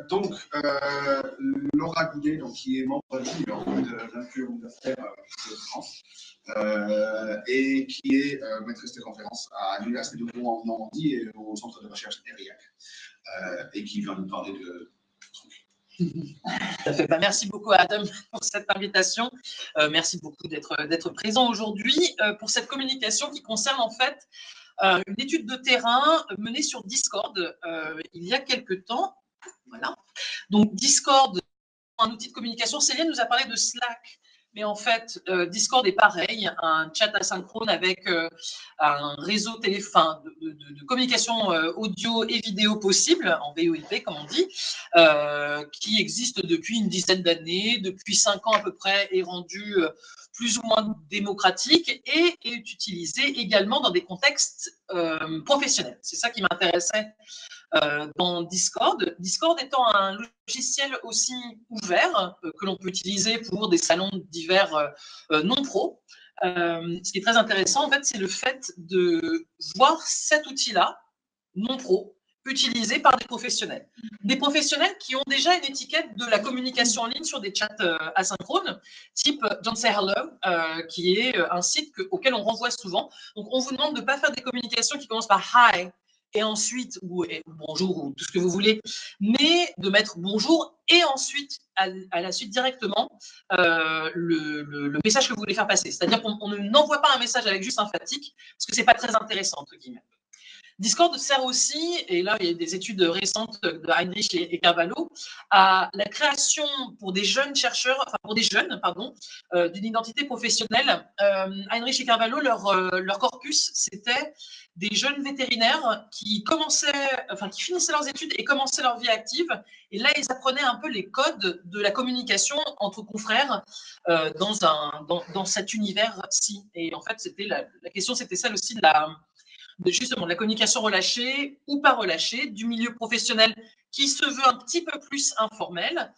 Donc, Laura Goudet, donc, qui est membre du bureau d'influence d'affaires de France, et qui est maîtresse de conférence à l'Université de Rouen en Normandie et au centre de recherche ERIAC, et qui vient nous parler de Merci beaucoup à Adam pour cette invitation. Merci beaucoup d'être présent aujourd'hui pour cette communication qui concerne en fait une étude de terrain menée sur Discord il y a quelques temps. Voilà. Donc Discord, un outil de communication. Céline nous a parlé de Slack. Mais en fait, Discord est pareil, un chat asynchrone avec un réseau de communication audio et vidéo possible, en VoIP comme on dit, qui existe depuis une dizaine d'années, depuis 5 ans à peu près, est rendu plus ou moins démocratique et est utilisé également dans des contextes professionnels. C'est ça qui m'intéressait dans Discord. Discord étant un logiciel aussi ouvert que l'on peut utiliser pour des salons divers non pro. Ce qui est très intéressant, en fait, c'est le fait de voir cet outil-là, non pro, utilisé par des professionnels. Des professionnels qui ont déjà une étiquette de la communication en ligne sur des chats asynchrones, type Don't Say Hello, qui est un site auquel on renvoie souvent. Donc, on vous demande de ne pas faire des communications qui commencent par « Hi », et ensuite, ou bonjour, ou tout ce que vous voulez, mais de mettre bonjour et ensuite, à la suite directement, le message que vous voulez faire passer. C'est-à-dire qu'on n'envoie pas un message avec juste un fatigue, parce que ce n'est pas très intéressant, entre guillemets. Discord sert aussi, et là il y a des études récentes de Heinrich et Carvalho, à la création pour des jeunes chercheurs, enfin pour des jeunes, pardon, d'une identité professionnelle. Heinrich et Carvalho, leur corpus, c'était des jeunes vétérinaires qui finissaient leurs études et commençaient leur vie active. Et là, ils apprenaient un peu les codes de la communication entre confrères dans cet univers-ci. Et en fait, la question, c'était celle aussi justement de la communication relâchée ou pas relâchée, du milieu professionnel qui se veut un petit peu plus informel.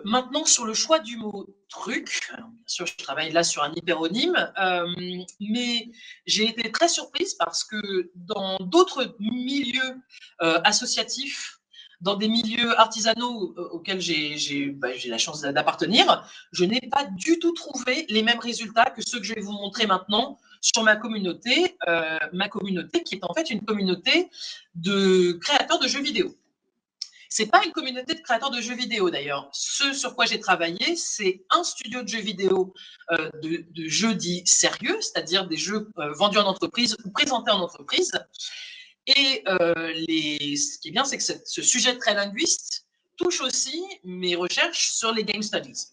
Maintenant, sur le choix du mot truc, alors, bien sûr, je travaille là sur un hyperonyme, mais j'ai été très surprise parce que dans d'autres milieux associatifs, dans des milieux artisanaux auxquels j'ai la chance d'appartenir, je n'ai pas du tout trouvé les mêmes résultats que ceux que je vais vous montrer maintenant sur ma communauté qui est en fait une communauté de créateurs de jeux vidéo. Ce n'est pas une communauté de créateurs de jeux vidéo d'ailleurs. Ce sur quoi j'ai travaillé, c'est un studio de jeux vidéo de jeux dits sérieux, c'est-à-dire des jeux vendus en entreprise ou présentés en entreprise. Et ce qui est bien, c'est que ce sujet très linguiste touche aussi mes recherches sur les game studies.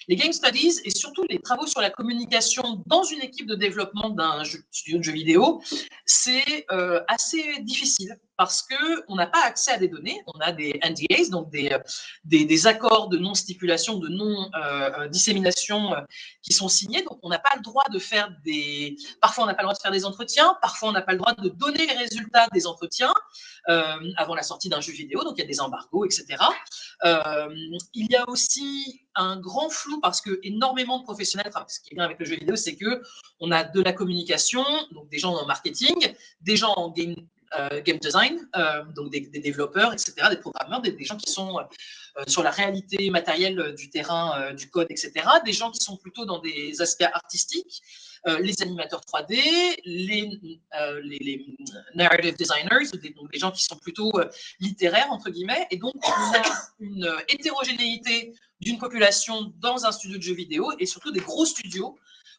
Les game studies et surtout les travaux sur la communication dans une équipe de développement d'un studio de jeux vidéo, c'est assez difficile parce qu'on n'a pas accès à des données, on a des NDAs, donc des accords de non-stipulation, de non-dissémination qui sont signés, donc on n'a pas le droit de faire parfois on n'a pas le droit de faire des entretiens, parfois on n'a pas le droit de donner les résultats des entretiens avant la sortie d'un jeu vidéo, donc il y a des embargos, etc. Il y a aussi un grand flou parce que énormément de professionnels, ce qui est bien avec le jeu vidéo, c'est qu'on a de la communication, donc des gens en marketing, des gens en game design, donc des développeurs, etc., des programmeurs, des gens qui sont sur la réalité matérielle du terrain, du code, etc., des gens qui sont plutôt dans des aspects artistiques, les animateurs 3D, les narrative designers, donc des gens qui sont plutôt littéraires, entre guillemets, et donc on a une hétérogénéité d'une population dans un studio de jeux vidéo, et surtout des gros studios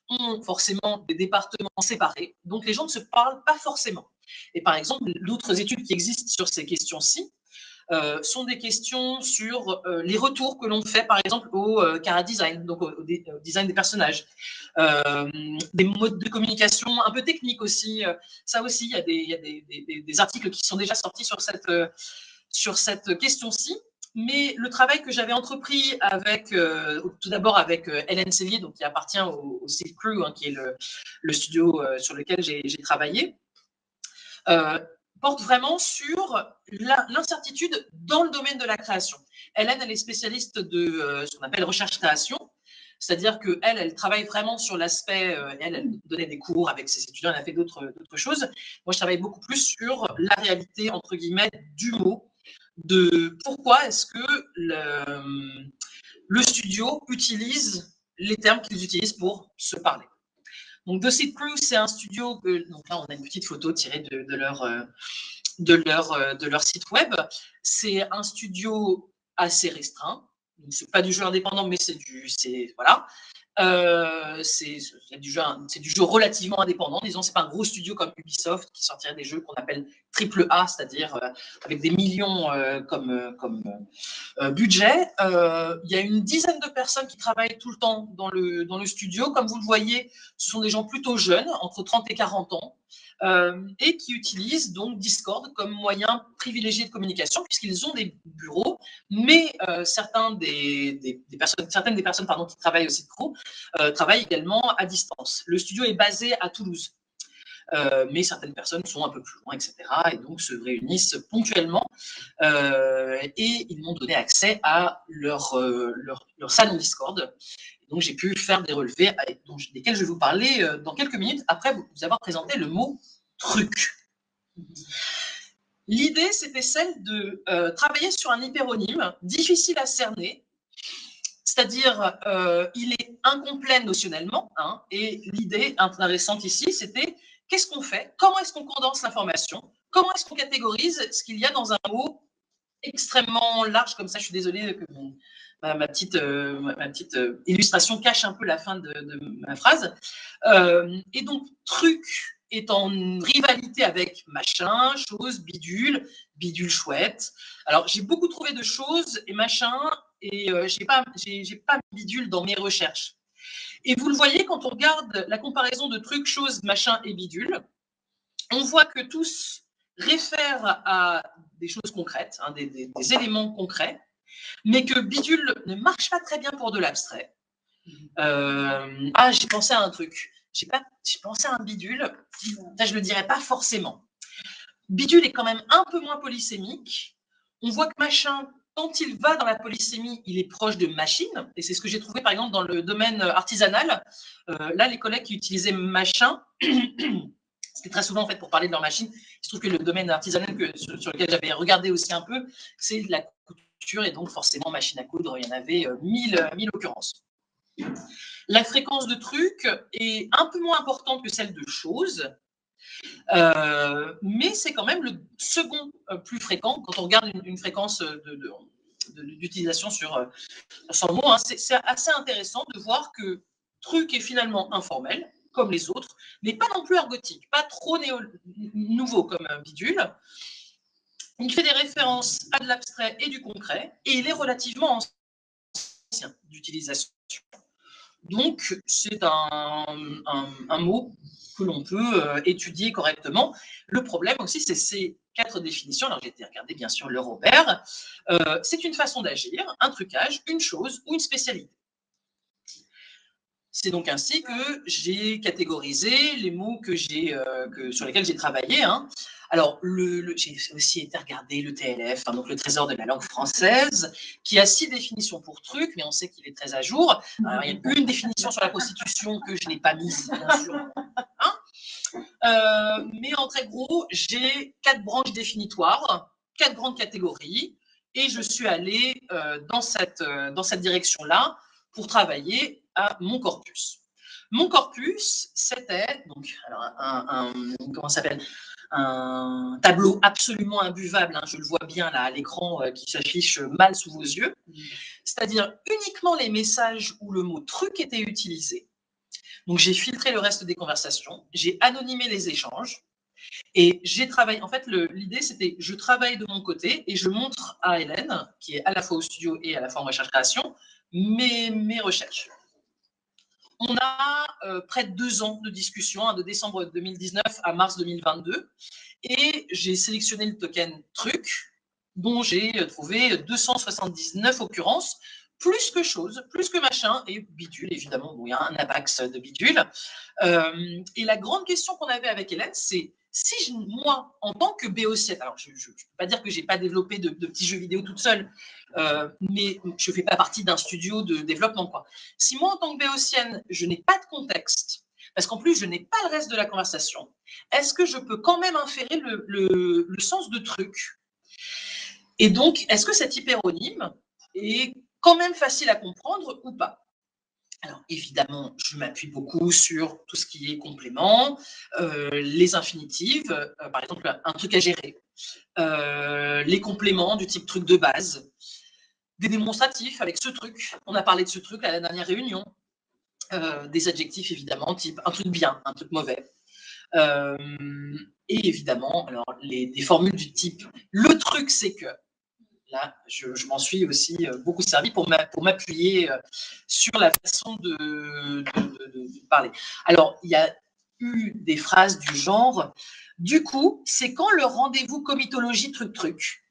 ont forcément des départements séparés, donc les gens ne se parlent pas forcément. Et par exemple, d'autres études qui existent sur ces questions-ci sont des questions sur les retours que l'on fait, par exemple, au chara-design, donc au design des personnages, des modes de communication un peu techniques aussi. Ça aussi, il y a des articles qui sont déjà sortis sur cette question-ci. Mais le travail que j'avais entrepris tout d'abord avec Hélène Cellier, donc qui appartient au Silk Crew, hein, qui est le studio sur lequel j'ai travaillé, porte vraiment sur l'incertitude dans le domaine de la création. Hélène, elle est spécialiste de ce qu'on appelle recherche-création, c'est-à-dire qu'elle travaille vraiment sur l'aspect, elle donnait des cours avec ses étudiants, elle a fait d'autres choses. Moi, je travaille beaucoup plus sur la réalité, entre guillemets, du mot, de pourquoi est-ce que le studio utilise les termes qu'ils utilisent pour se parler. Donc, The Seed Crew, c'est un studio, donc là, on a une petite photo tirée de leur site web. C'est un studio assez restreint. Ce n'est pas du jeu indépendant, mais c'est voilà. C'est du jeu relativement indépendant. Disons, c'est pas un gros studio comme Ubisoft qui sortirait des jeux qu'on appelle AAA, c'est-à-dire avec des millions comme budget. Il y a une dizaine de personnes qui travaillent tout le temps dans le studio. Comme vous le voyez, ce sont des gens plutôt jeunes, entre 30 et 40 ans. Et qui utilisent donc Discord comme moyen privilégié de communication, puisqu'ils ont des bureaux, mais certaines des personnes qui travaillent au site pro travaillent également à distance. Le studio est basé à Toulouse, mais certaines personnes sont un peu plus loin, etc., et donc se réunissent ponctuellement, et ils m'ont donné accès à leur salon Discord. Donc, j'ai pu faire des relevés desquels je vais vous parler dans quelques minutes après vous avoir présenté le mot truc. L'idée, c'était celle de travailler sur un hyperonyme difficile à cerner, c'est-à-dire il est incomplet notionnellement, hein, et l'idée intéressante ici, c'était qu'est-ce qu'on fait, comment est-ce qu'on condense l'information, comment est-ce qu'on catégorise ce qu'il y a dans un mot extrêmement large comme ça. Je suis désolée que ma petite illustration cache un peu la fin de ma phrase. Et donc, truc est en rivalité avec machin, chose, bidule, bidule chouette. Alors, j'ai beaucoup trouvé de choses et machin, et j'ai pas bidule dans mes recherches. Et vous le voyez, quand on regarde la comparaison de truc, chose, machin et bidule, on voit que tous réfèrent à des choses concrètes, hein, des éléments concrets, mais que bidule ne marche pas très bien pour de l'abstrait. J'ai pensé à un truc. J'ai pensé à un bidule. Ça, je ne le dirais pas forcément. Bidule est quand même un peu moins polysémique. On voit que machin, quand il va dans la polysémie, il est proche de machine. Et c'est ce que j'ai trouvé, par exemple, dans le domaine artisanal. Là, les collègues qui utilisaient machin, c'était très souvent en fait pour parler de leur machine. Il se trouve que le domaine artisanal sur lequel j'avais regardé aussi un peu, c'est la couture, et donc forcément machine à coudre, il y en avait 1000 occurrences. La fréquence de truc est un peu moins importante que celle de choses, mais c'est quand même le second plus fréquent quand on regarde une fréquence d'utilisation sur le mot. Hein. C'est assez intéressant de voir que truc est finalement informel, comme les autres, mais pas non plus ergotique, pas trop nouveau comme bidule. Il fait des références à de l'abstrait et du concret, et il est relativement ancien d'utilisation. Donc, c'est un mot que l'on peut étudier correctement. Le problème aussi, c'est ces 4 définitions. Alors, j'ai été regarder, bien sûr, le Robert. C'est une façon d'agir, un trucage, une chose ou une spécialité. C'est donc ainsi que j'ai catégorisé les mots sur lesquels j'ai travaillé. Hein. Alors, j'ai aussi été regarder le TLF, hein, donc le Trésor de la langue française, qui a 6 définitions pour truc, mais on sait qu'il est très à jour. Alors, il y a une définition sur la Constitution que je n'ai pas mise, bien sûr. Hein. Mais en très gros, j'ai 4 branches définitoires, 4 grandes catégories, et je suis allée dans cette direction-là pour travailler à mon corpus. Mon corpus, c'était donc comment ça s'appelle, un tableau absolument imbuvable, hein, je le vois bien là à l'écran qui s'affiche mal sous vos yeux, c'est-à-dire uniquement les messages où le mot truc était utilisé. Donc j'ai filtré le reste des conversations, j'ai anonymé les échanges, et j'ai travaillé, en fait, l'idée, c'était je travaille de mon côté et je montre à Hélène, qui est à la fois au studio et à la fois en recherche-création, mes recherches. On a près de 2 ans de discussion, hein, de décembre 2019 à mars 2022, et j'ai sélectionné le token truc, dont j'ai trouvé 279 occurrences, plus que chose, plus que machin, et bidule, évidemment, bon, il y a un abax de bidule. Et la grande question qu'on avait avec Hélène, c'est si moi, en tant que béotienne, alors je ne peux pas dire que je n'ai pas développé de petits jeux vidéo toute seule, mais je ne fais pas partie d'un studio de développement, quoi. Si moi, en tant que béotienne, je n'ai pas de contexte, parce qu'en plus, je n'ai pas le reste de la conversation, est-ce que je peux quand même inférer le sens de truc? Et donc, est-ce que cet hyperonyme est quand même facile à comprendre ou pas? Alors, évidemment, je m'appuie beaucoup sur tout ce qui est complément, les infinitives, par exemple, un truc à gérer, les compléments du type truc de base, des démonstratifs avec ce truc. On a parlé de ce truc à la dernière réunion. Des adjectifs, évidemment, type un truc bien, un truc mauvais. Et évidemment, alors, des formules du type le truc, c'est que. Là, je m'en suis aussi beaucoup servi pour m'appuyer sur la façon de parler. Alors, il y a eu des phrases du genre « Du coup, c'est quand le rendez-vous comitologie truc-truc ?»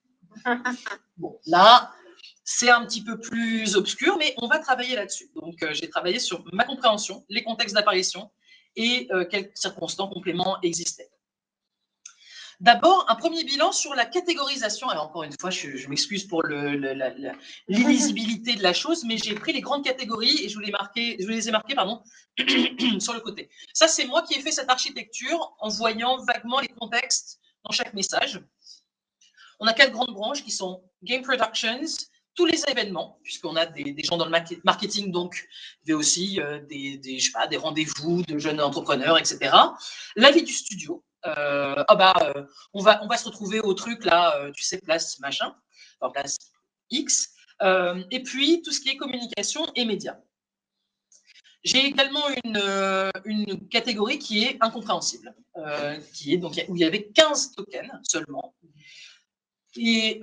Bon, là, c'est un petit peu plus obscur, mais on va travailler là-dessus. Donc, j'ai travaillé sur ma compréhension, les contextes d'apparition et quels circonstants compléments existaient. D'abord, un premier bilan sur la catégorisation. Alors, encore une fois, je m'excuse pour l'illisibilité de la chose, mais j'ai pris les grandes catégories et je vous les ai marquées sur le côté. Ça, c'est moi qui ai fait cette architecture en voyant vaguement les contextes dans chaque message. On a 4 grandes branches qui sont Game Productions, tous les événements, puisqu'on a des gens dans le marketing, donc il y a aussi des rendez-vous de jeunes entrepreneurs, etc. La vie du studio. On va se retrouver au truc là, tu sais, place machin, enfin place X, et puis tout ce qui est communication et médias. J'ai également une catégorie qui est incompréhensible, où il y avait 15 tokens seulement. Et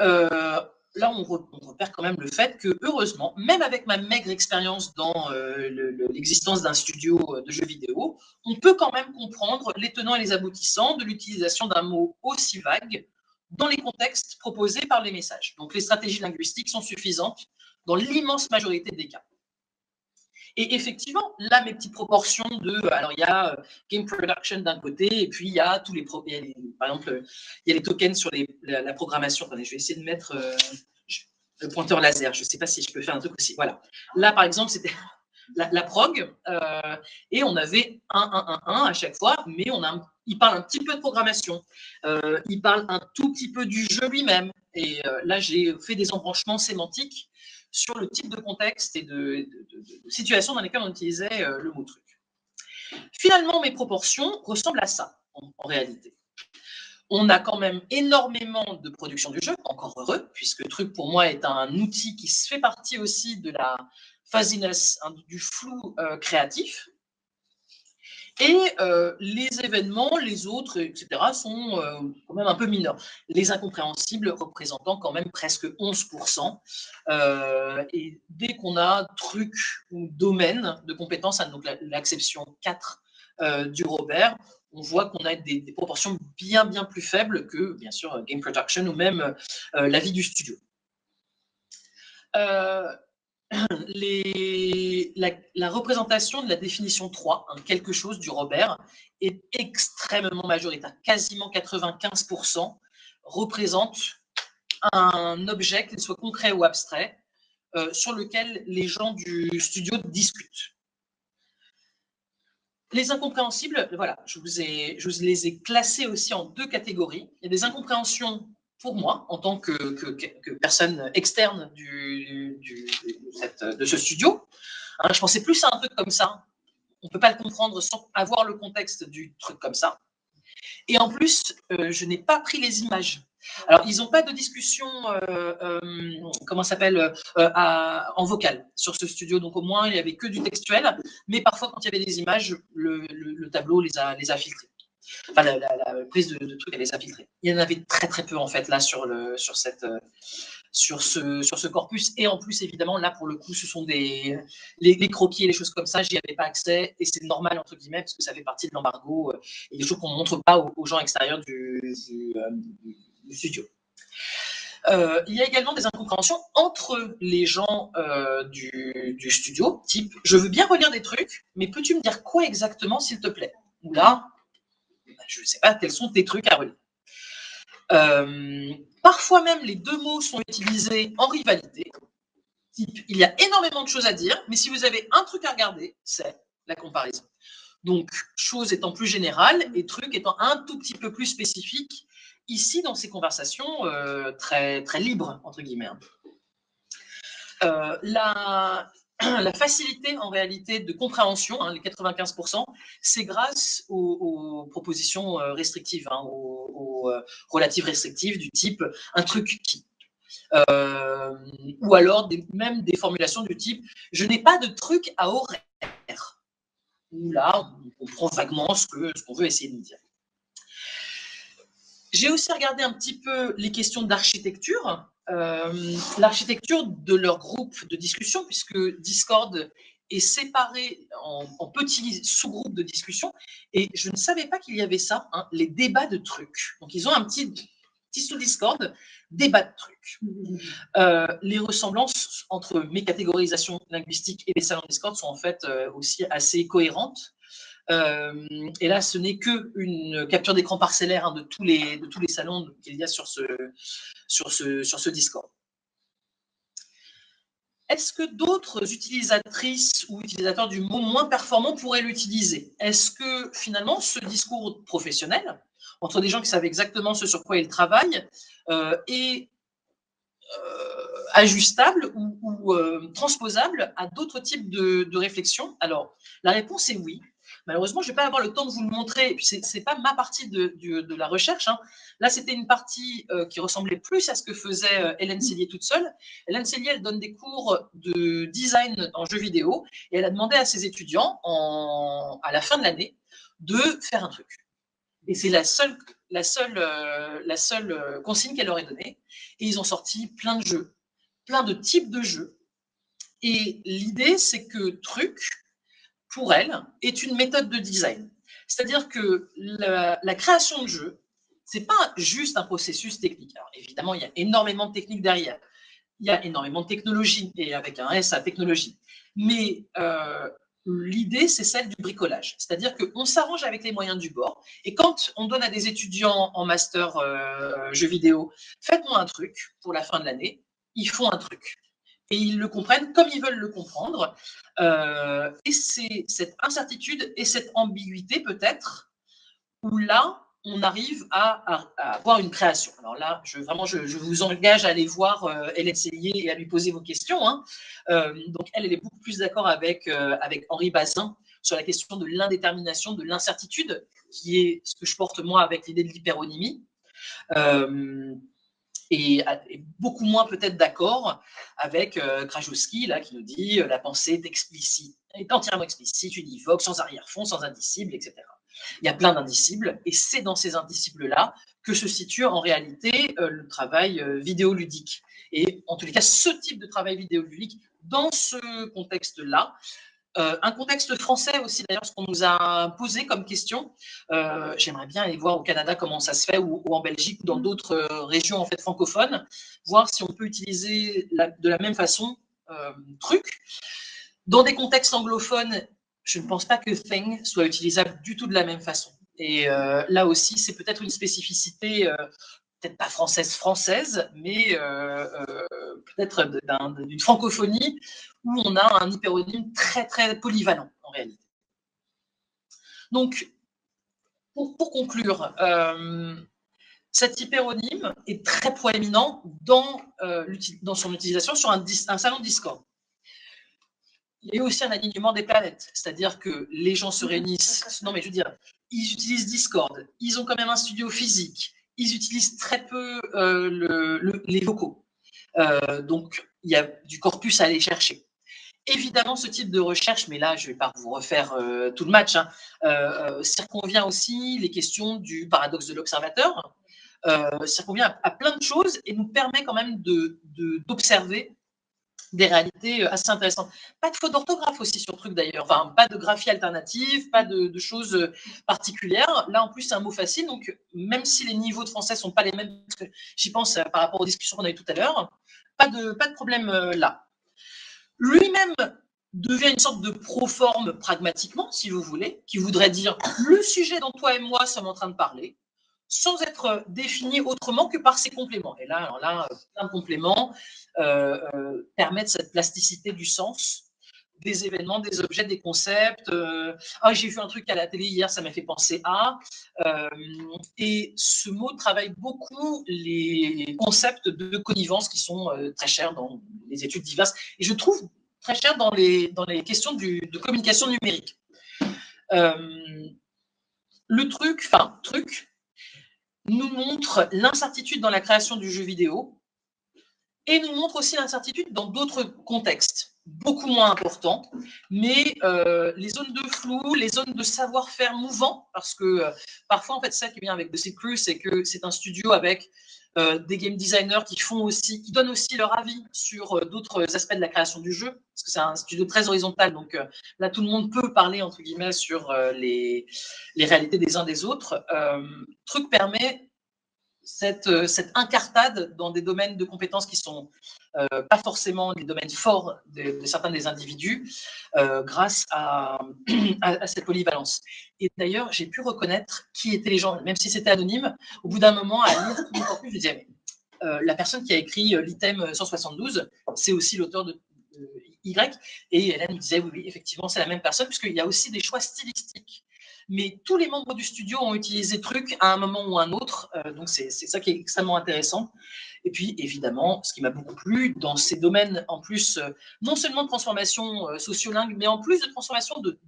là, on repère quand même le fait que, heureusement, même avec ma maigre expérience dans l'existence d'un studio de jeux vidéo, on peut quand même comprendre les tenants et les aboutissants de l'utilisation d'un mot aussi vague dans les contextes proposés par les messages. Donc, les stratégies linguistiques sont suffisantes dans l'immense majorité des cas. Et effectivement, là, mes petites proportions alors, il y a Game Production d'un côté, et puis il y a tous par exemple, il y a les tokens sur la programmation. Attendez, je vais essayer de mettre le pointeur laser. Je ne sais pas si je peux faire un truc aussi. Voilà. Là, par exemple, c'était la prog, et on avait un à chaque fois, mais il parle un petit peu de programmation. Il parle un tout petit peu du jeu lui-même. Et là, j'ai fait des embranchements sémantiques sur le type de contexte et de situation dans lesquelles on utilisait le mot truc. Finalement, mes proportions ressemblent à ça, en réalité. On a quand même énormément de production du jeu, encore heureux, puisque truc pour moi est un outil qui fait partie aussi de la fuzziness, du flou créatif. Et les événements, les autres, etc., sont quand même un peu mineurs. Les incompréhensibles représentant quand même presque 11%. Et dès qu'on a truc ou domaine de compétences, donc l'acception 4 du Robert, on voit qu'on a des proportions bien plus faibles que, bien sûr, Game Production ou même la vie du studio. La représentation de la définition 3, quelque chose du Robert, est extrêmement majoritaire. Quasiment 95% représente un objet, qu'il soit concret ou abstrait, sur lequel les gens du studio discutent. Les incompréhensibles, voilà, je vous les ai classés aussi en 2 catégories. Il y a des incompréhensions pour moi, en tant que personne externe de ce studio. Je pensais plus à un truc comme ça. On ne peut pas le comprendre sans avoir le contexte du truc comme ça. Et en plus, je n'ai pas pris les images. Alors, ils n'ont pas de discussion, en vocal sur ce studio. Donc, au moins, il n'y avait que du textuel. Mais parfois, quand il y avait des images, le tableau les a filtrées. Enfin, la prise de trucs, elle les a filtrés. Il y en avait très peu, en fait, là, sur ce corpus. Et en plus, évidemment, là, pour le coup, ce sont les croquis et les choses comme ça. J'y avais pas accès. Et c'est normal, entre guillemets, parce que ça fait partie de l'embargo et des choses qu'on ne montre pas aux gens extérieurs du studio. Il y a également des incompréhensions entre les gens du studio, type « je veux bien relire des trucs, mais peux-tu me dire quoi exactement, s'il te plaît ?» Ou là, je ne sais pas quels sont tes trucs à relire. Parfois même, les 2 mots sont utilisés en rivalité. Type, il y a énormément de choses à dire, mais si vous avez un truc à regarder, c'est la comparaison. Donc, chose étant plus générale et truc étant un tout petit peu plus spécifique ici dans ces conversations très, très libres, entre guillemets. La facilité en réalité de compréhension, les 95%, c'est grâce aux propositions restrictives, aux relatives restrictives du type un truc qui. Ou alors même des formulations du type je n'ai pas de truc à horaire. Où là, on comprend vaguement ce qu'on veut essayer de dire. J'ai aussi regardé un petit peu les questions d'architecture, l'architecture de leur groupe de discussion, puisque Discord est séparé en petits sous-groupes de discussion, et je ne savais pas qu'il y avait ça, les débats de trucs. Donc, ils ont un petit sous-Discord, débat de trucs. Les ressemblances entre mes catégorisations linguistiques et les salons Discord sont en fait aussi assez cohérentes. Et là, ce n'est qu'une capture d'écran parcellaire de tous les salons qu'il y a sur ce Discord. Est-ce que d'autres utilisatrices ou utilisateurs du mot moins performants pourraient l'utiliser? Est-ce que finalement, ce discours professionnel, entre des gens qui savent exactement ce sur quoi ils travaillent, est ajustable ou transposable à d'autres types de réflexions? Alors, la réponse est oui. Malheureusement, je ne vais pas avoir le temps de vous le montrer. Ce n'est pas ma partie de la recherche. Là, c'était une partie qui ressemblait plus à ce que faisait Hélène Cellier toute seule. Hélène Cellier, elle donne des cours de design en jeux vidéo et elle a demandé à ses étudiants, à la fin de l'année, de faire un truc. Et c'est la seule consigne qu'elle leur ait donnée. Et ils ont sorti plein de jeux, plein de types de jeux. Et l'idée, c'est que truc, pour elle, est une méthode de design. C'est-à-dire que la création de jeux, ce n'est pas juste un processus technique. Alors, évidemment, il y a énormément de techniques derrière. Il y a énormément de technologie, et avec un S à technologie. Mais l'idée, c'est celle du bricolage. C'est-à-dire qu'on s'arrange avec les moyens du bord. Et quand on donne à des étudiants en master jeux vidéo, faites-moi un truc pour la fin de l'année, ils font un truc. Et ils le comprennent comme ils veulent le comprendre. Et c'est cette incertitude et cette ambiguïté peut-être où là, on arrive à avoir une création. Alors là, je vous engage à aller voir Hélène Cellier et à lui poser vos questions. Donc elle est beaucoup plus d'accord avec Henri Bazin sur la question de l'indétermination, de l'incertitude, qui est ce que je porte moi avec l'idée de l'hyperonymie. Et beaucoup moins peut-être d'accord avec Krajewski, là, qui nous dit la pensée est entièrement explicite, univoque, sans arrière-fond, sans indicible, etc. Il y a plein d'indicibles, et c'est dans ces indicibles-là que se situe en réalité le travail vidéoludique. Et en tous les cas, ce type de travail vidéoludique, dans ce contexte-là, un contexte français aussi, d'ailleurs, ce qu'on nous a posé comme question. J'aimerais bien aller voir au Canada comment ça se fait, ou en Belgique, ou dans d'autres régions en fait, francophones, voir si on peut utiliser de la même façon truc. Dans des contextes anglophones, je ne pense pas que thing soit utilisable du tout de la même façon. Et là aussi, c'est peut-être une spécificité, peut-être pas française, mais peut-être d'une francophonie où on a un hyperonyme très, très polyvalent, en réalité. Donc, pour conclure, cet hyperonyme est très proéminent dans son utilisation sur un salon Discord. Il y a aussi un alignement des planètes, c'est-à-dire que les gens se réunissent. Non, mais je veux dire, ils utilisent Discord, ils ont quand même un studio physique, ils utilisent très peu les vocaux. Donc, il y a du corpus à aller chercher. Évidemment, ce type de recherche, mais là, je ne vais pas vous refaire tout le match, circonvient aussi les questions du paradoxe de l'observateur, circonvient à plein de choses et nous permet quand même d'observer des réalités assez intéressantes. Pas de faute d'orthographe aussi sur le truc d'ailleurs, enfin, pas de graphie alternative, pas de choses particulières. Là, en plus, c'est un mot facile, donc même si les niveaux de français ne sont pas les mêmes, parce que j'y pense par rapport aux discussions qu'on a eues tout à l'heure, pas de problème là. Lui-même devient une sorte de proforme pragmatiquement, si vous voulez, qui voudrait dire le sujet dont toi et moi sommes en train de parler, sans être défini autrement que par ses compléments. Et là, plein de compléments permettent cette plasticité du sens, des événements, des objets, des concepts. Ah, j'ai vu un truc à la télé hier, ça m'a fait penser à. Et ce mot travaille beaucoup les concepts de connivence qui sont très chers dans les études diverses. Et je trouve très cher dans les questions de communication numérique. Le truc nous montre l'incertitude dans la création du jeu vidéo et nous montre aussi l'incertitude dans d'autres contextes, beaucoup moins importants, mais les zones de flou, les zones de savoir-faire mouvant, parce que parfois, en fait, ça qui vient avec The Secret, c'est que c'est un studio avec des game designers qui donnent aussi leur avis sur d'autres aspects de la création du jeu, parce que c'est un studio très horizontal, donc là, tout le monde peut parler, entre guillemets, sur les réalités des uns des autres. Truc permet cette incartade dans des domaines de compétences qui sont pas forcément des domaines forts de certains des individus, grâce à cette polyvalence. Et d'ailleurs, j'ai pu reconnaître qui étaient les gens, même si c'était anonyme. Au bout d'un moment, à lire tout le corpus, je disais, la personne qui a écrit l'item 172, c'est aussi l'auteur de Y. Et Hélène me disait, oui, effectivement, c'est la même personne, puisqu'il y a aussi des choix stylistiques. Mais tous les membres du studio ont utilisé Truc à un moment ou un autre, donc c'est ça qui est extrêmement intéressant. Et puis, évidemment, ce qui m'a beaucoup plu dans ces domaines, en plus, non seulement de transformation sociolingue, mais en plus de transformation de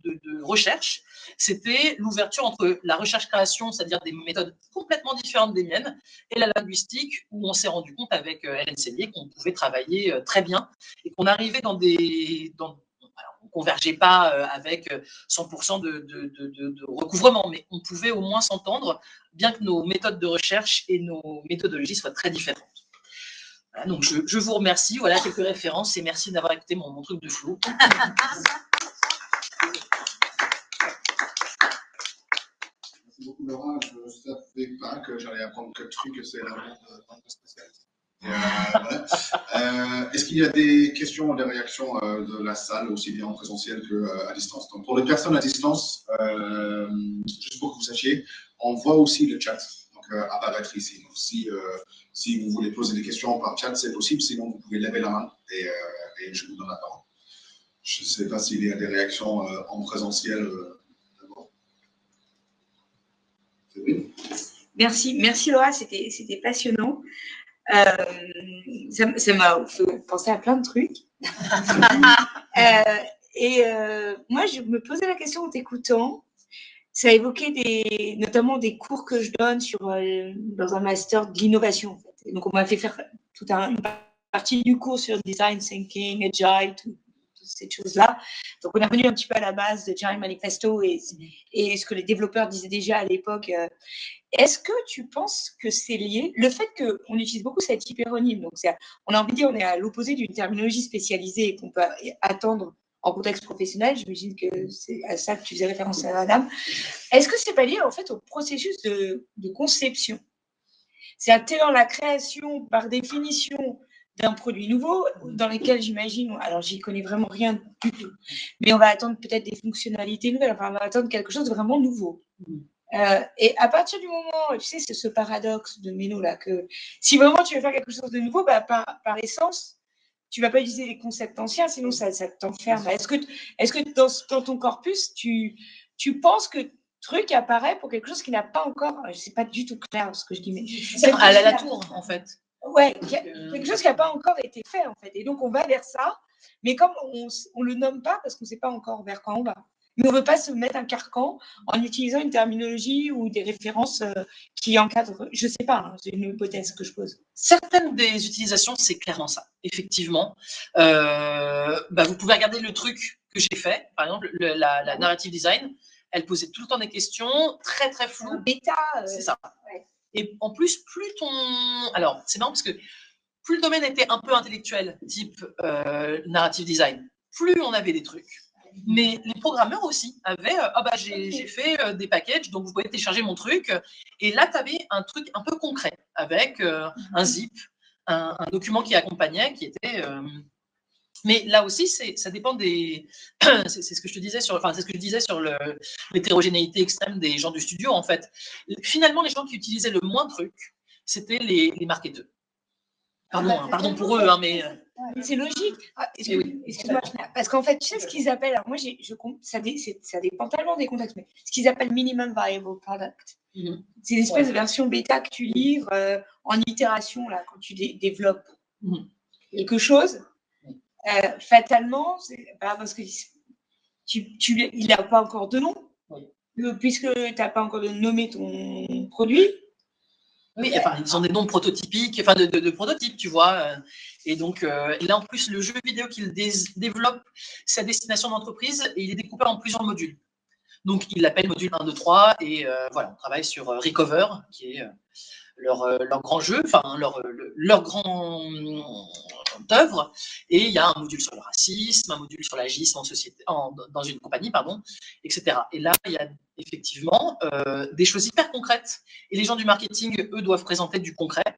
recherche, c'était l'ouverture entre la recherche-création, c'est-à-dire des méthodes complètement différentes des miennes, et la linguistique, où on s'est rendu compte avec Hélène Sellier qu'on pouvait travailler très bien et qu'on arrivait on ne convergeait pas avec 100% de recouvrement, mais on pouvait au moins s'entendre, bien que nos méthodes de recherche et nos méthodologies soient très différentes. Voilà, donc je vous remercie. Voilà quelques références et merci d'avoir écouté mon truc de flou. Merci beaucoup, Laura. Je ne savais pas que j'allais apprendre que Truc, c'est la monde spécialiste. Voilà. Est-ce qu'il y a des questions ou des réactions de la salle, aussi bien en présentiel qu'à distance? Donc, pour les personnes à distance, juste pour que vous sachiez, on voit aussi le chat apparaître ici. Donc, si vous voulez poser des questions par chat, c'est possible. Sinon, vous pouvez lever la main et je vous donne la parole. Je ne sais pas s'il y a des réactions en présentiel d'abord. Merci Laura, c'était passionnant. Ça m'a fait penser à plein de trucs. Moi, je me posais la question en t'écoutant. Ça évoquait notamment des cours que je donne dans un master de l'innovation. En fait. Donc, on m'a fait faire une partie du cours sur design thinking, agile, toutes ces choses-là. Donc, on est revenu un petit peu à la base de Agile Manifesto et ce que les développeurs disaient déjà à l'époque. Est-ce que tu penses que c'est lié? Le fait qu'on utilise beaucoup cet hyperonyme, donc on a envie de dire on est à l'opposé d'une terminologie spécialisée et qu'on peut attendre en contexte professionnel, j'imagine que c'est à ça que tu faisais référence à Adam. Est-ce que c'est pas lié en fait au processus de conception? C'est-à-dire la création par définition d'un produit nouveau dans lequel j'imagine, alors j'y connais vraiment rien du tout, mais on va attendre peut-être des fonctionnalités nouvelles, enfin on va attendre quelque chose de vraiment nouveau. Et à partir du moment, tu sais, c'est ce paradoxe de Meno là, que si vraiment tu veux faire quelque chose de nouveau, bah, par essence, tu ne vas pas utiliser les concepts anciens, sinon ça t'enferme. Est-ce que dans ton corpus, tu penses que Truc apparaît pour quelque chose qui n'a pas encore, je ne sais pas du tout clair ce que je dis, mais c'est à la tour en fait. Ouais, quelque chose qui n'a pas encore été fait en fait. Et donc on va vers ça, mais comme on le nomme pas parce qu'on ne sait pas encore vers quoi on va. Mais on ne veut pas se mettre un carcan en utilisant une terminologie ou des références qui encadrent. Je ne sais pas, hein, c'est une hypothèse que je pose. Certaines des utilisations, c'est clairement ça, effectivement. Vous pouvez regarder le truc que j'ai fait, par exemple, la narrative design. Elle posait tout le temps des questions très, très floues. Bêta. C'est ça. Ouais. Et en plus, alors, c'est marrant parce que plus le domaine était un peu intellectuel, type narrative design, plus on avait des trucs. Mais les programmeurs aussi avaient j'ai fait des packages, donc vous pouvez télécharger mon truc. Et là, tu avais un truc un peu concret avec un zip, un document qui accompagnait, qui était. Mais là aussi, ça dépend des. C'est ce que je te disais c'est ce que je disais sur l'hétérogénéité extrême des gens du studio, en fait. Finalement, les gens qui utilisaient le moins de trucs, c'était les marketeurs. Pardon pour eux, hein, mais. Mais c'est logique. Ah, oui. excuse-moi, parce qu'en fait, tu sais ce qu'ils appellent, alors moi, ça dépend tellement des contextes, mais ce qu'ils appellent minimum viable product. C'est l'espèce de version bêta que tu livres en itération, là, quand tu développes quelque chose. Fatalement, parce que il n'a pas encore de nom, puisque tu n'as pas encore nommé ton produit. Oui, enfin, ils ont des noms prototypiques, enfin de prototypes, tu vois. Et donc, et là, en plus, le jeu vidéo qu'ils développent, c'est à destination d'entreprise et il est découpé en plusieurs modules. Donc, ils l'appellent module 1, 2, 3 et voilà, on travaille sur Recover, qui est leur grand jeu, enfin, leur grand œuvre. Et il y a un module sur le racisme, un module sur l'agisme en société, dans une compagnie, pardon, etc. Et là, il y a effectivement des choses hyper concrètes. Et les gens du marketing, eux, doivent présenter du concret.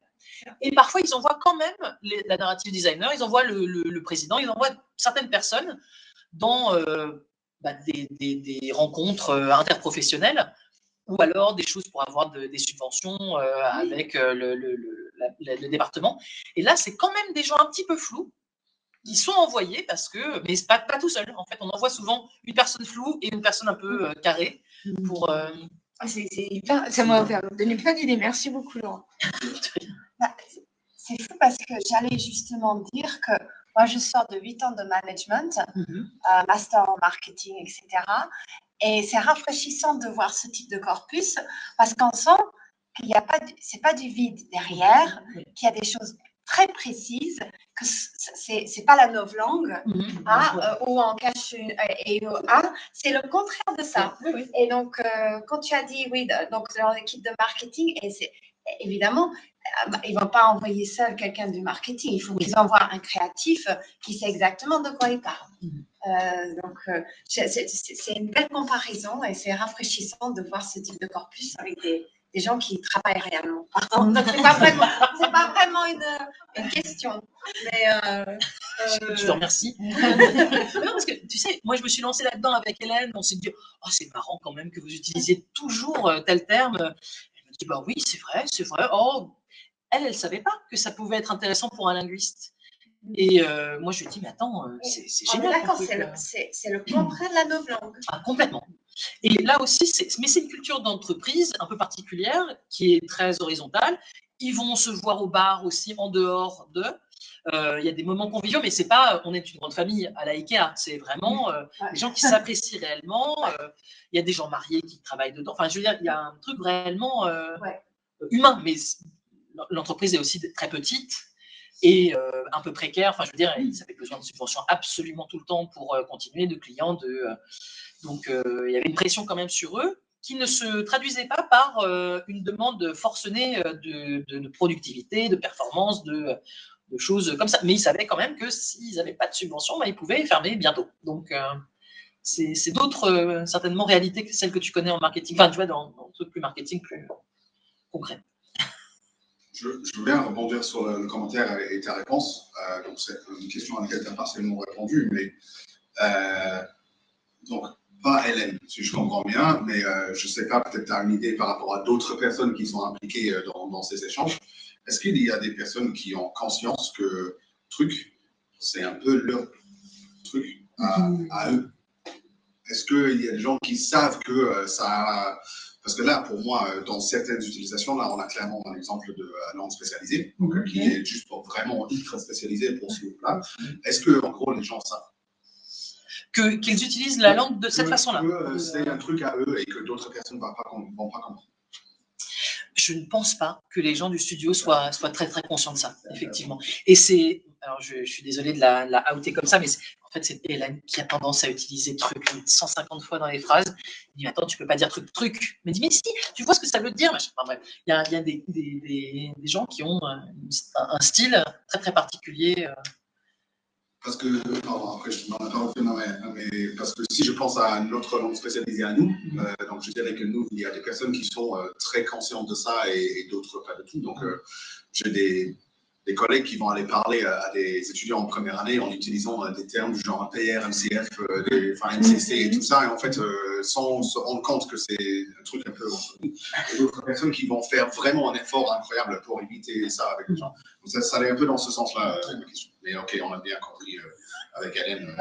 Et parfois, ils envoient quand même la narrative designer, ils envoient le président, ils envoient certaines personnes dans des rencontres interprofessionnelles ou alors des choses pour avoir des subventions avec le département. Et là, c'est quand même des gens un petit peu flous qui sont envoyés parce que, mais pas tout seul. En fait, on envoie souvent une personne floue et une personne un peu carrée pour. Ça m'a donné plein d'idées. Merci beaucoup, Laurent. C'est fou parce que j'allais justement dire que moi, je sors de 8 ans de management, master en marketing, etc. Et c'est rafraîchissant de voir ce type de corpus parce qu'on sent qu'il n'y a pas, c'est pas du vide derrière, qu'il y a des choses très précises, que c'est pas la novlangue, où on cache une et c'est le contraire de ça. Et donc, quand tu as dit oui, donc dans l'équipe de marketing, et c'est évidemment, ils ne vont pas envoyer seul quelqu'un du marketing, il faut qu'ils envoient un créatif qui sait exactement de quoi il parle. Donc, c'est une belle comparaison et c'est rafraîchissant de voir ce type de corpus avec des gens qui travaillent réellement. Pardon, donc c'est pas vraiment une question. Mais je te remercie. Non, parce que tu sais, moi je me suis lancée là-dedans avec Hélène, on s'est dit oh c'est marrant quand même que vous utilisiez toujours tel terme. Elle m'a dit bah oui c'est vrai. Oh, elle savait pas que ça pouvait être intéressant pour un linguiste. Et moi je lui ai dit mais attends c'est génial. D'accord, c'est le contraire de la novlangue. Ah, complètement. Et là aussi, mais c'est une culture d'entreprise un peu particulière qui est très horizontale. Ils vont se voir au bar aussi en dehors d'eux. Il y a des moments conviviaux, mais c'est pas on est une grande famille à la Ikea. C'est vraiment des gens qui s'apprécient réellement. Il y a des gens mariés qui travaillent dedans. Enfin, je veux dire, il y a un truc réellement humain. Mais l'entreprise est aussi très petite et un peu précaire. Enfin, je veux dire, ils avaient besoin de subventions absolument tout le temps pour continuer, de clients, donc, il y avait une pression quand même sur eux qui ne se traduisait pas par une demande forcenée de productivité, de performance, de choses comme ça. Mais ils savaient quand même que s'ils n'avaient pas de subvention, ils pouvaient fermer bientôt. Donc, c'est d'autres, certainement, réalités que celles que tu connais en marketing. Enfin, tu vois, dans le truc plus marketing, plus concret. Je veux bien rebondir sur le commentaire et ta réponse. Donc, c'est une question à laquelle tu as partiellement répondu, mais donc, pas Hélène, si je comprends bien, mais je ne sais pas, peut-être tu as une idée par rapport à d'autres personnes qui sont impliquées dans ces échanges. Est-ce qu'il y a des personnes qui ont conscience que truc, c'est un peu leur truc à eux? Est-ce qu'il y a des gens qui savent que ça... Parce que là, pour moi, dans certaines utilisations, là, on a clairement un exemple de langue spécialisée, qui est juste pour vraiment ultra spécialisé pour ce groupe-là. Est-ce que, en gros, les gens savent qu'ils utilisent la langue de cette façon-là. C'est un truc à eux et que d'autres personnes ne vont pas comprendre. Je ne pense pas que les gens du studio soient très très conscients de ça, effectivement. Et c'est, alors je suis désolée de la outer comme ça, mais en fait c'est Hélène qui a tendance à utiliser truc 150 fois dans les phrases. Elle dit attends tu peux pas dire truc. Mais dit mais si, tu vois ce que ça veut dire. Enfin, bref, il y a des gens qui ont un style très très particulier. Parce que, après, je n'en ai pas refait, mais parce que si je pense à notre langue spécialisée à nous, donc je dirais que nous, il y a des personnes qui sont très conscientes de ça et d'autres pas du tout. Donc, j'ai des des collègues qui vont aller parler à des étudiants en première année en utilisant des termes du genre PR, MCF, MCC et tout ça, et en fait, sans se rendre compte que c'est un truc un peu et d'autres personnes qui vont faire vraiment un effort incroyable pour éviter ça avec les gens. Donc ça allait un peu dans ce sens-là, ma question. Mais ok, on a bien compris avec Hélène.